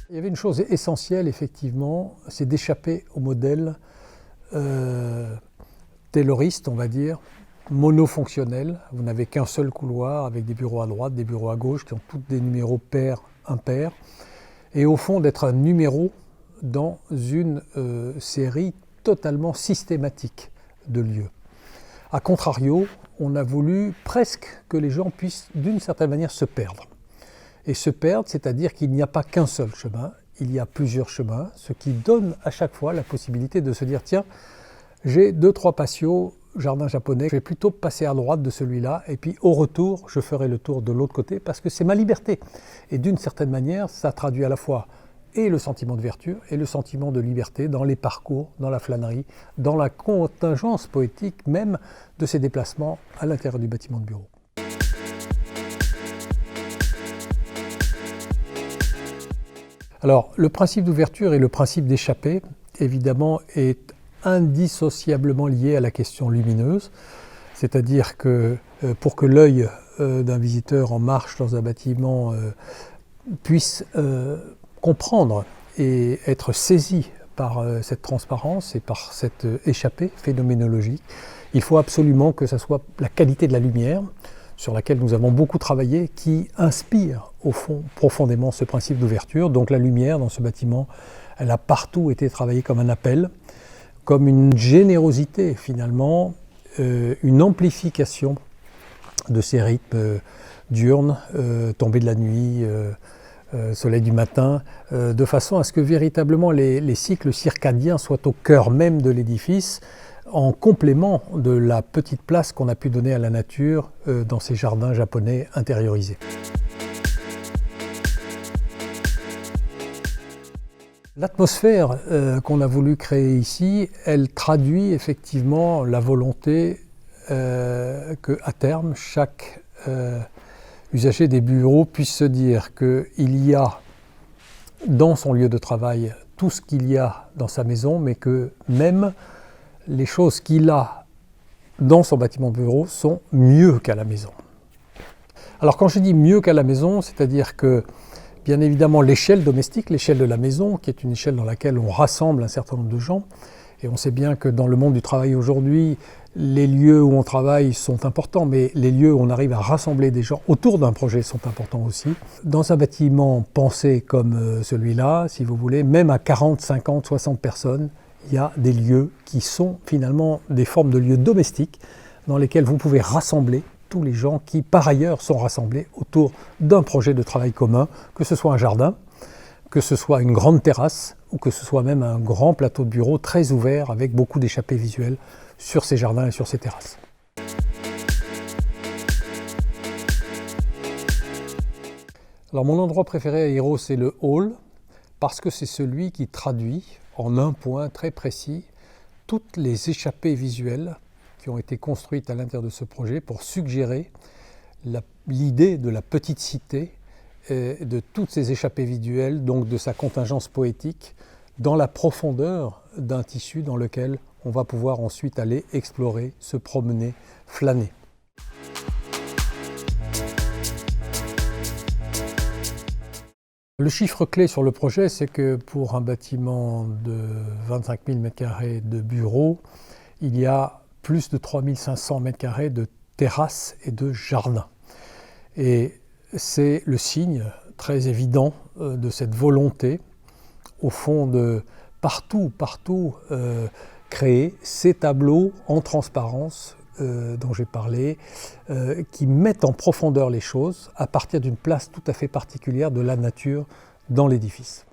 Il y avait une chose essentielle, effectivement, c'est d'échapper au modèle tayloriste, on va dire, monofonctionnel. Vous n'avez qu'un seul couloir avec des bureaux à droite, des bureaux à gauche qui ont tous des numéros pairs, impairs. Et au fond, d'être un numéro dans une série totalement systématique de lieux. A contrario, on a voulu presque que les gens puissent d'une certaine manière se perdre. Et se perdre, c'est-à-dire qu'il n'y a pas qu'un seul chemin, il y a plusieurs chemins, ce qui donne à chaque fois la possibilité de se dire « tiens, j'ai 2-3 patios, jardin japonais, je vais plutôt passer à droite de celui-là et puis au retour, je ferai le tour de l'autre côté parce que c'est ma liberté. » Et d'une certaine manière, ça traduit à la fois et le sentiment de vertu et le sentiment de liberté dans les parcours, dans la flânerie, dans la contingence poétique même de ces déplacements à l'intérieur du bâtiment de bureau. Alors, le principe d'ouverture et le principe d'échappée, évidemment, est indissociablement lié à la question lumineuse. C'est-à-dire que pour que l'œil d'un visiteur en marche dans un bâtiment puisse comprendre et être saisi par cette transparence et par cette échappée phénoménologique, il faut absolument que ce soit la qualité de la lumière, sur laquelle nous avons beaucoup travaillé, qui inspire au fond profondément ce principe d'ouverture. Donc la lumière dans ce bâtiment, elle a partout été travaillée comme un appel, comme une générosité finalement, une amplification de ces rythmes diurnes, tombée de la nuit, soleil du matin, de façon à ce que véritablement les cycles circadiens soient au cœur même de l'édifice, en complément de la petite place qu'on a pu donner à la nature dans ces jardins japonais intériorisés. L'atmosphère qu'on a voulu créer ici, elle traduit effectivement la volonté qu'à terme, chaque usager des bureaux puisse se dire qu'il y a dans son lieu de travail tout ce qu'il y a dans sa maison, mais que même les choses qu'il a dans son bâtiment de bureau sont mieux qu'à la maison. Alors quand je dis mieux qu'à la maison, c'est-à-dire que bien évidemment l'échelle domestique, l'échelle de la maison, qui est une échelle dans laquelle on rassemble un certain nombre de gens, et on sait bien que dans le monde du travail aujourd'hui, les lieux où on travaille sont importants, mais les lieux où on arrive à rassembler des gens autour d'un projet sont importants aussi. Dans un bâtiment pensé comme celui-là, si vous voulez, même à 40, 50, 60 personnes, il y a des lieux qui sont finalement des formes de lieux domestiques dans lesquels vous pouvez rassembler tous les gens qui, par ailleurs, sont rassemblés autour d'un projet de travail commun, que ce soit un jardin, que ce soit une grande terrasse ou que ce soit même un grand plateau de bureau très ouvert avec beaucoup d'échappées visuelles sur ces jardins et sur ces terrasses. Alors mon endroit préféré à Hiro, c'est le hall, parce que c'est celui qui traduit en un point très précis toutes les échappées visuelles qui ont été construites à l'intérieur de ce projet pour suggérer l'idée de la petite cité et de toutes ces échappées visuelles, donc de sa contingence poétique, dans la profondeur d'un tissu dans lequel on va pouvoir ensuite aller explorer, se promener, flâner. Le chiffre clé sur le projet, c'est que pour un bâtiment de 25 000 m² de bureaux, il y a plus de 3 500 m² de terrasses et de jardins. Et c'est le signe très évident de cette volonté, au fond, de partout créer ces tableaux en transparence dont j'ai parlé, qui mettent en profondeur les choses à partir d'une place tout à fait particulière de la nature dans l'édifice.